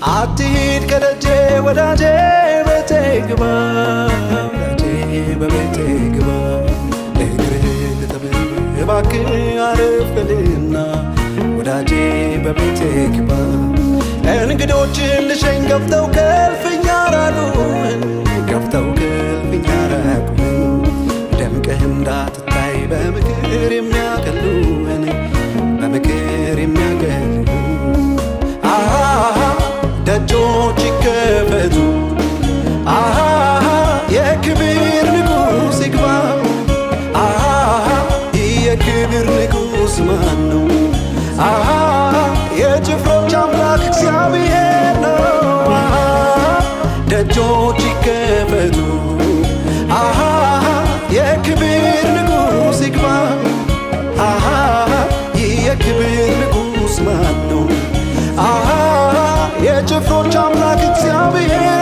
አትሂድ ከደጄ ወዳጄ ቤቴ ግባ ወዳጄ በቤቴ ግባ እግርህን ልጠብህ እባክህ አረፍ በልና ወዳጄ በቤቴ ግባ እንግዶችን ልሸኝ ገፍተው ከልፍኝ አራቁን ገፍተው ከልፍኝ አራቁን ደምቀህ እንዳትታይ በምክር የሚያቀሉን በምክር የሚያቀሉን ደጆች ይከፈቱ የክብር ንጉሥ ይግባ የክብር ንጉሥ ማን ነው? የጭፍሮች አምላክ እግዚአብሔር ነው። ደጆች ይከፈቱ የክብር ንጉሥ ይግባ የክብር ንጉሥ ማን ነው? የጭፍሮች አምላክ እግዚአብሔር